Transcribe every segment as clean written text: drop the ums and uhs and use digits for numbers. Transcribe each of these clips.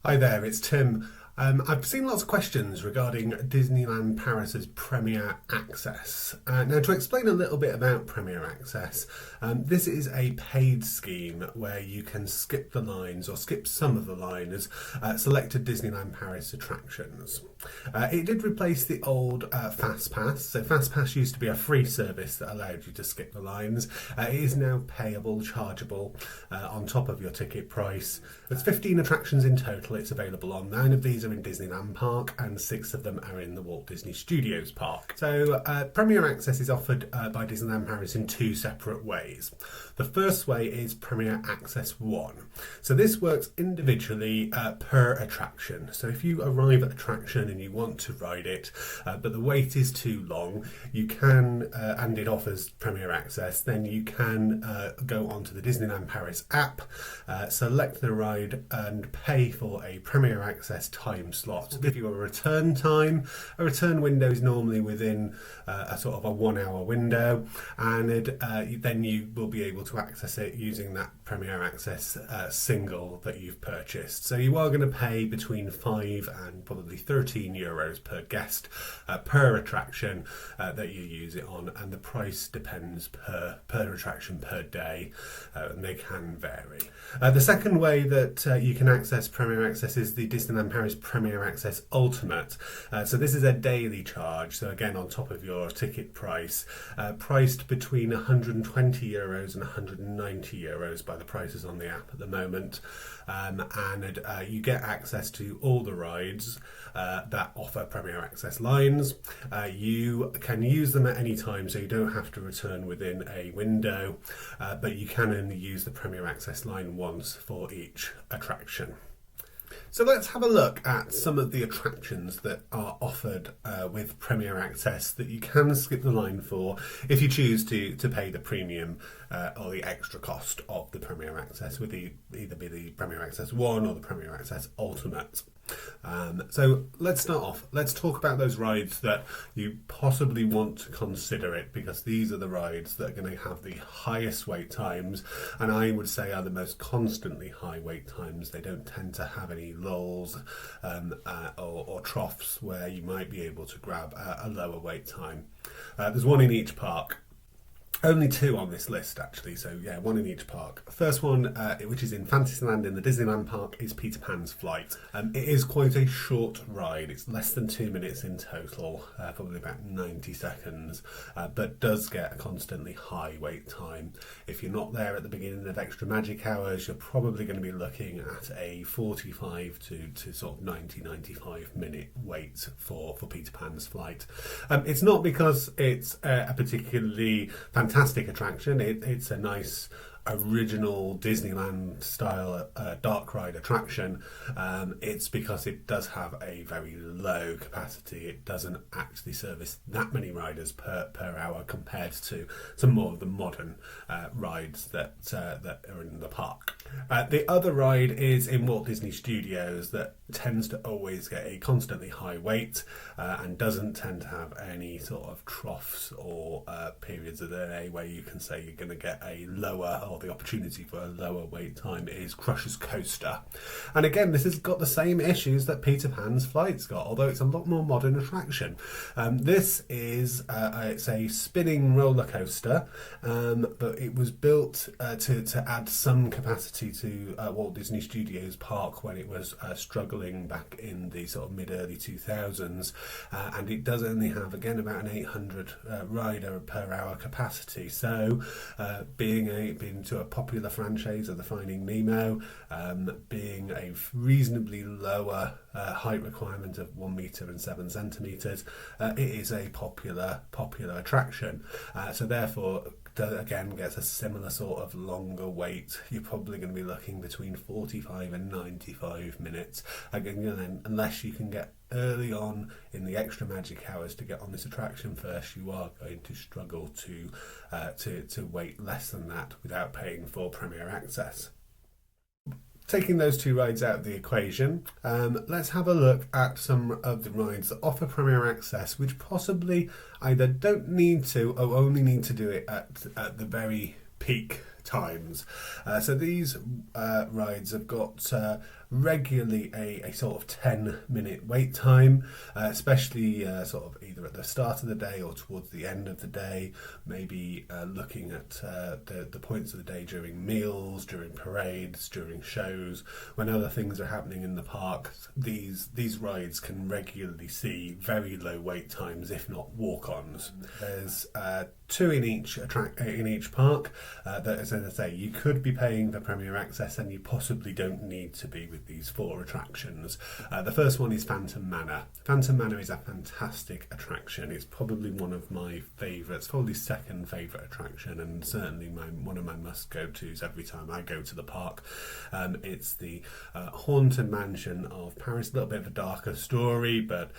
Hi there, it's Tim. I've seen lots of questions regarding Disneyland Paris's Premier Access. Now, to explain a little bit about Premier Access, this is a paid scheme where you can skip the lines or skip some of the lines at selected Disneyland Paris attractions. It did replace the old Fastpass. So Fastpass used to be a free service that allowed you to skip the lines. It is now payable, chargeable on top of your ticket price. There's 15 attractions in total. It's available on 9 of these are in Disneyland Park and 6 of them are in the Walt Disney Studios Park. So Premier Access is offered by Disneyland Paris in 2 separate ways. The first way is Premier Access 1. So this works individually per attraction. So if you arrive at an attraction and you want to ride it, but the wait is too long, you can, and it offers Premier Access, then you can go onto the Disneyland Paris app, select the ride and pay for a Premier Access time slot. To give you a return time, a return window is normally within a sort of a 1 hour window, and then you will be able to access it using that Premier Access single that you've purchased. So you are going to pay between 5 and probably 13 euros per guest per attraction that you use it on, and the price depends per attraction per day, and they can vary. The second way that you can access Premier Access is the Disneyland Paris Premier Access Ultimate. So this is a daily charge, so again on top of your ticket price, priced between 120 euros and 190 euros by the prices on the app at the moment, and you get access to all the rides that offer Premier Access lines. You can use them at any time, so you don't have to return within a window, but you can only use the Premier Access line once for each attraction. So let's have a look at some of the attractions that are offered with Premier Access that you can skip the line for if you choose to pay the premium or the extra cost of the Premier Access, with either be the Premier Access 1 or the Premier Access Ultimate. So let's start off. Let's talk about those rides that you possibly want to consider it, because these are the rides that are going to have the highest wait times, and I would say are the most constantly high wait times. They don't tend to have any lulls or troughs where you might be able to grab a lower wait time. There's one in each park. Only 2 on this list, actually, so yeah, 1 in each park. First one, which is in Fantasyland in the Disneyland Park, is Peter Pan's Flight. It is quite a short ride. It's less than 2 minutes in total, probably about 90 seconds, but does get a constantly high wait time. If you're not there at the beginning of extra magic hours, you're probably going to be looking at a 45 to sort of 95 minute wait for Peter Pan's Flight. It's not because it's a particularly fantastic attraction. It's a nice original Disneyland style dark ride attraction. It's because it does have a very low capacity. It doesn't actually service that many riders per hour compared to some more of the modern rides that are in the park. The other ride is in Walt Disney Studios that tends to always get a constantly high wait and doesn't tend to have any sort of troughs or periods of the day where you can say you're going to get a lower, or the opportunity for a lower wait time, is Crusher's Coaster. And again, this has got the same issues that Peter Pan's Flight's got, although it's a lot more modern attraction. This is it's a spinning roller coaster, but it was built to add some capacity to Walt Disney Studios Park when it was struggling back in the sort of mid-early 2000s, and it does only have, again, about an 800 rider per hour capacity. So being to a popular franchise of the Finding Nemo, being a reasonably lower height requirement of 1 metre and 7 centimetres, it is a popular attraction. So therefore, again, gets a similar sort of longer wait. You're probably going to be looking between 45 and 95 minutes. Again, unless you can get early on in the extra magic hours to get on this attraction first, you are going to struggle to wait less than that without paying for Premier Access. Taking those 2 rides out of the equation, let's have a look at some of the rides that offer Premier Access, which possibly either don't need to or only need to do it at the very peak times. So these rides have got regularly a sort of 10-minute wait time, especially sort of either at the start of the day or towards the end of the day, maybe looking at the points of the day during meals, during parades, during shows, when other things are happening in the park. These rides can regularly see very low wait times, if not walk-ons. There's 2 in each park. That, as I say, you could be paying for Premier Access, and you possibly don't need to be with these 4 attractions. The first one is Phantom Manor. Phantom Manor is a fantastic attraction. It's probably one of my favourites, probably second favourite attraction, and certainly one of my must-go-tos every time I go to the park. It's the Haunted Mansion of Paris. A little bit of a darker story, but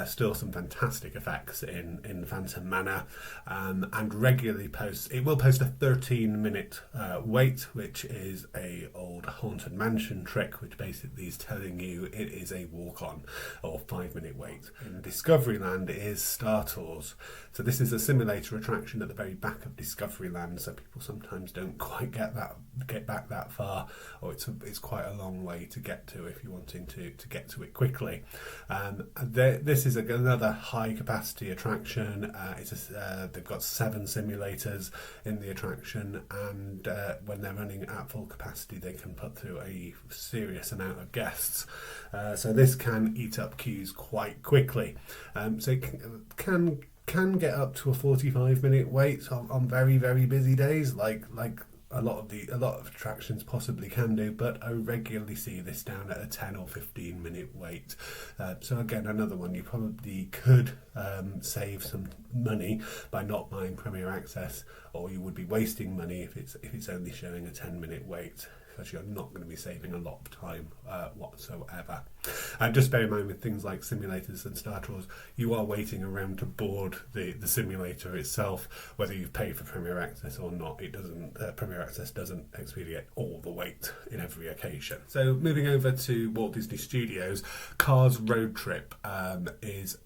still some fantastic effects in Phantom Manor. And regularly will post a 13-minute wait, which is a old Haunted Mansion trick, which basically is telling you it is a walk-on or 5-minute wait. In Discoveryland is Star Tours. So this is a simulator attraction at the very back of Discoveryland, so people sometimes don't quite get back that far, or it's quite a long way to get to if you're wanting to get to it quickly. This is another high capacity attraction. They've got 7 simulators in the attraction, and when they're running at full capacity they can put through a serious amount of guests. So this can eat up queues quite quickly. So it can get up to a 45-minute wait on very, very busy days, like a lot of attractions possibly can do, but I regularly see this down at a 10 or 15-minute wait. So again, another one you probably could save some money by not buying Premier Access, or you would be wasting money if it's only showing a 10-minute wait, because you're not going to be saving a lot of time whatsoever. And just bear in mind, with things like simulators and Star Tours, you are waiting around to board the simulator itself, whether you've paid for Premier Access or not. It doesn't. Premier Access doesn't expedite all the wait in every occasion. So moving over to Walt Disney Studios, Cars Road Trip is.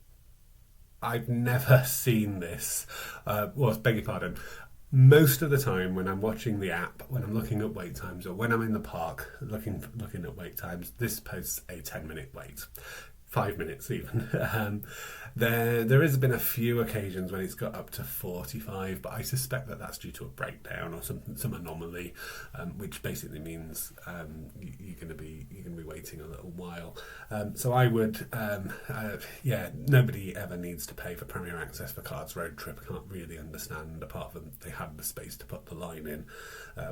I've never seen this. Beg your pardon. Most of the time when I'm watching the app, when I'm looking at wait times, or when I'm in the park looking at wait times, this posts a 10-minute wait. 5 minutes even. There has been a few occasions when it's got up to 45, but I suspect that's due to a breakdown or some anomaly, which basically means you're going to be waiting a little while. So I would, nobody ever needs to pay for Premier Access for Cars Road Trip. I can't really understand, apart from they had the space to put the line in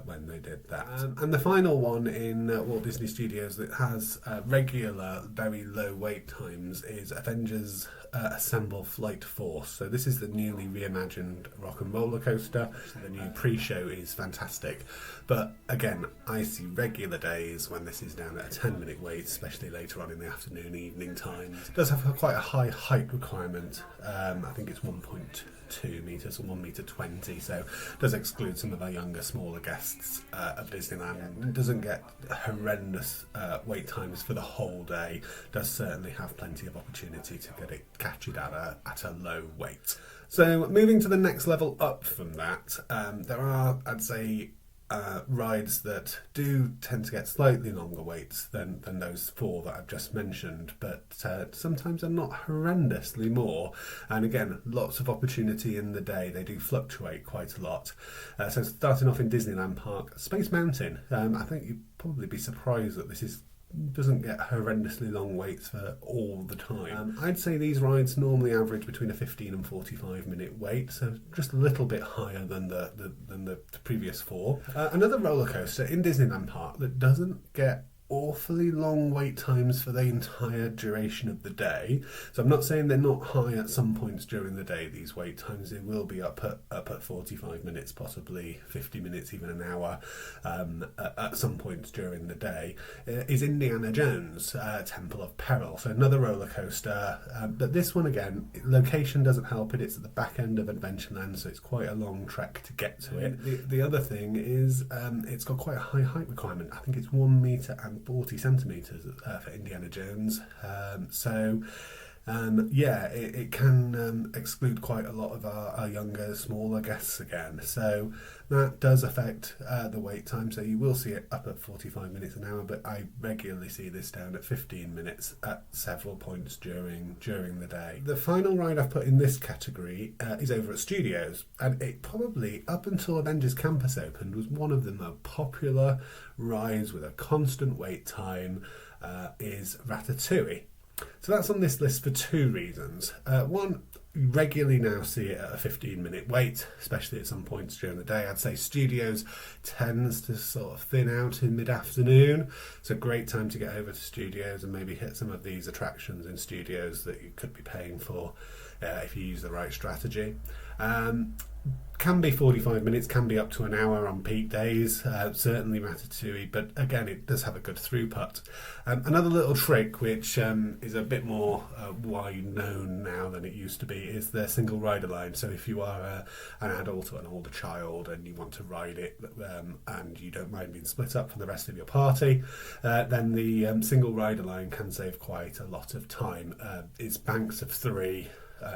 when they did that. And the final one in Walt Disney Studios that has regular, very low wait times is Avengers Assemble Flight Force. So this is the newly reimagined rock and roller coaster. The new pre-show is fantastic, but again, I see regular days when this is down at a 10-minute wait, especially later on in the afternoon, evening times. It does have quite a high height requirement. I think it's 1.2 metres or 1.20 metre, so it does exclude some of our younger, smaller guests of Disneyland. It doesn't get horrendous wait times for the whole day. It does certainly have plenty of opportunity to catch it at a low wait. So moving to the next level up from that, there are, I'd say, rides that do tend to get slightly longer waits than those 4 that I've just mentioned, but sometimes are not horrendously more. And again, lots of opportunity in the day. They do fluctuate quite a lot. So starting off in Disneyland Park, Space Mountain. I think you'd probably be surprised that this doesn't get horrendously long waits for all the time. I'd say these rides normally average between a 15 and 45-minute wait, so just a little bit higher than the previous 4. Another roller coaster in Disneyland Park that doesn't get awfully long wait times for the entire duration of the day. So I'm not saying they're not high at some points during the day, these wait times. They will be up at 45 minutes, possibly 50 minutes, even an hour at some points during the day, is Indiana Jones, Temple of Peril. So another roller coaster, but this one again, location doesn't help it. It's at the back end of Adventureland, so it's quite a long trek to get to it. The other thing is it's got quite a high height requirement. I think it's 1 metre and 40 centimetres for Indiana Jones. So it can exclude quite a lot of our younger, smaller guests again. So that does affect the wait time. So you will see it up at 45 minutes an hour, but I regularly see this down at 15 minutes at several points during the day. The final ride I've put in this category is over at Studios, and it probably, up until Avengers Campus opened, was one of the most popular rides with a constant wait time is Ratatouille. So that's on this list for two reasons. One, you regularly now see it at a 15-minute wait, especially at some points during the day. I'd say Studios tends to sort of thin out in mid-afternoon. It's a great time to get over to Studios and maybe hit some of these attractions in Studios that you could be paying for if you use the right strategy. Can be 45 minutes, can be up to an hour on peak days, certainly Ratatouille, but again, it does have a good throughput. Another little trick, which is a bit more wide known now than it used to be, is the single rider line. So if you are an adult or an older child and you want to ride it and you don't mind being split up from the rest of your party, then the single rider line can save quite a lot of time. It's banks of three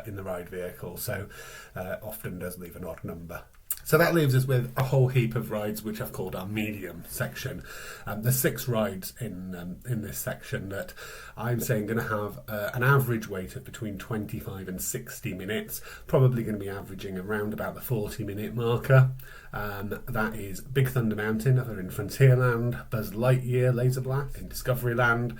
in the ride vehicle, so often does leave an odd number. So that leaves us with a whole heap of rides which I've called our medium section. There's 6 rides in this section that I'm saying going to have an average wait of between 25 and 60 minutes, probably going to be averaging around about the 40-minute marker. That is Big Thunder Mountain over in Frontierland, Buzz Lightyear Laser Blast in Discoveryland,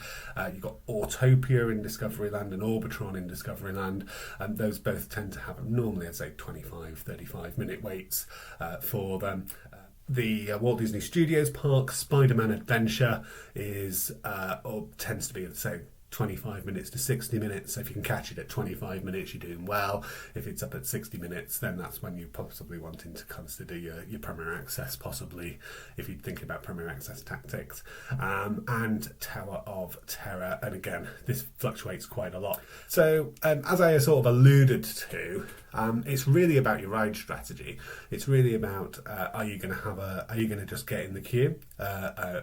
you've got Autopia in Discoveryland and Orbitron in Discoveryland, and those both tend to have normally, I'd say, 25-35 minute waits for them. The Walt Disney Studios Park Spider-Man Adventure is or tends to be, say, 25 minutes to 60 minutes. So if you can catch it at 25 minutes, you're doing well. If it's up at 60 minutes, then that's when you're possibly wanting to consider your Premier Access, possibly if you're thinking about Premier Access tactics. And Tower of Terror, and again, this fluctuates quite a lot. So as I sort of alluded to, it's really about your ride strategy. It's really about are you going to just get in the queue,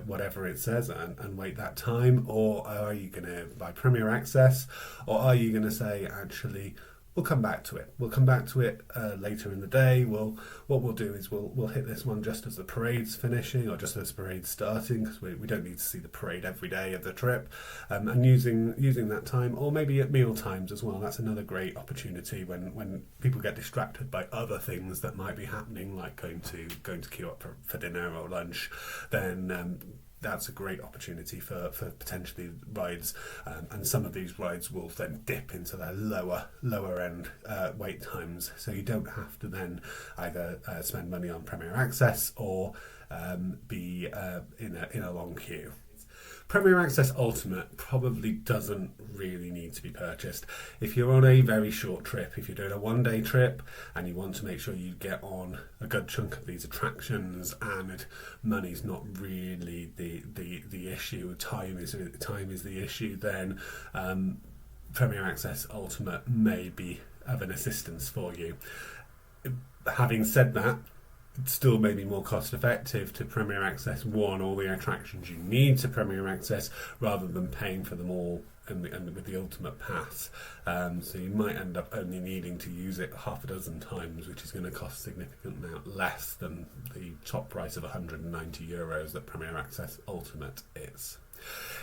whatever it says, and wait that time, or are you going to buy Premier Access, or are you going to say, actually, we'll come back to it. We'll come back to it later in the day. What we'll do is we'll hit this one just as the parade's finishing, or just as the parade's starting, because we don't need to see the parade every day of the trip. And using that time, or maybe at meal times as well. That's another great opportunity when people get distracted by other things that might be happening, like going to queue up for dinner or lunch. Then that's a great opportunity for potentially rides, and some of these rides will then dip into their lower end wait times, so you don't have to then either spend money on Premier Access or be in a long queue. Premier Access Ultimate probably doesn't really need to be purchased. If you're on a very short trip, if you're doing a one-day trip and you want to make sure you get on a good chunk of these attractions and money's not really the issue, time is the issue, then Premier Access Ultimate may be of an assistance for you. Having said that, it still may be more cost effective to Premier Access all the attractions you need to Premier Access, rather than paying for them all and with the Ultimate Pass. So you might end up only needing to use it half a dozen times, which is going to cost a significant amount less than the top price of €190 that Premier Access Ultimate is.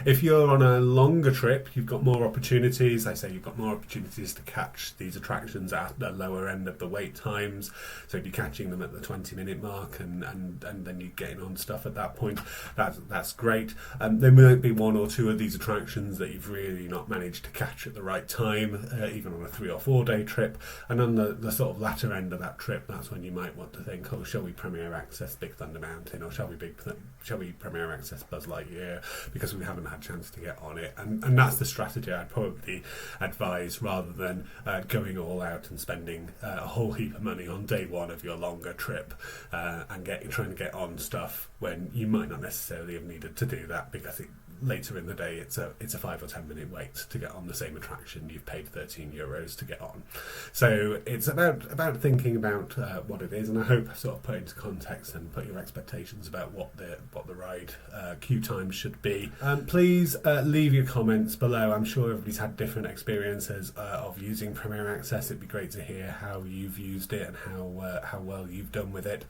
If you're on a longer trip, you've got more opportunities. I say you've got more opportunities to catch these attractions at the lower end of the wait times. So if you're catching them at the 20-minute mark and then you're getting on stuff at that point, that's great. There might be one or two of these attractions that you've really not managed to catch at the right time, even on a 3 or 4 day trip. And on the sort of latter end of that trip, that's when you might want to think, oh, shall we Premier Access Big Thunder Mountain, or shall we Premier Access Buzz Lightyear, because we haven't had a chance to get on it. And that's the strategy I'd probably advise, rather than going all out and spending a whole heap of money on day one of your longer trip and trying to get on stuff when you might not necessarily have needed to do that, because it later in the day it's a 5 or 10 minute wait to get on the same attraction you've paid €13 to get on. So it's about thinking about what it is, and I hope I sort of put into context and put your expectations about what the ride queue time should be. Please leave your comments below. I'm sure everybody's had different experiences of using Premier Access. It'd be great to hear how you've used it and how well you've done with it.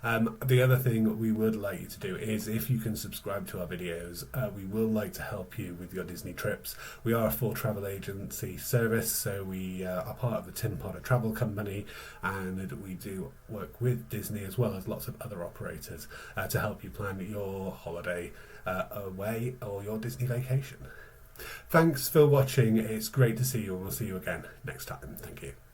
The other thing we would like you to do is, if you can subscribe to our videos, we will like to help you with your Disney trips. We are a full travel agency service, so we are part of the Tin Potter Travel Company, and we do work with Disney as well as lots of other operators to help you plan your holiday away or your Disney vacation. Thanks for watching. It's great to see you, and we'll see you again next time. Thank you.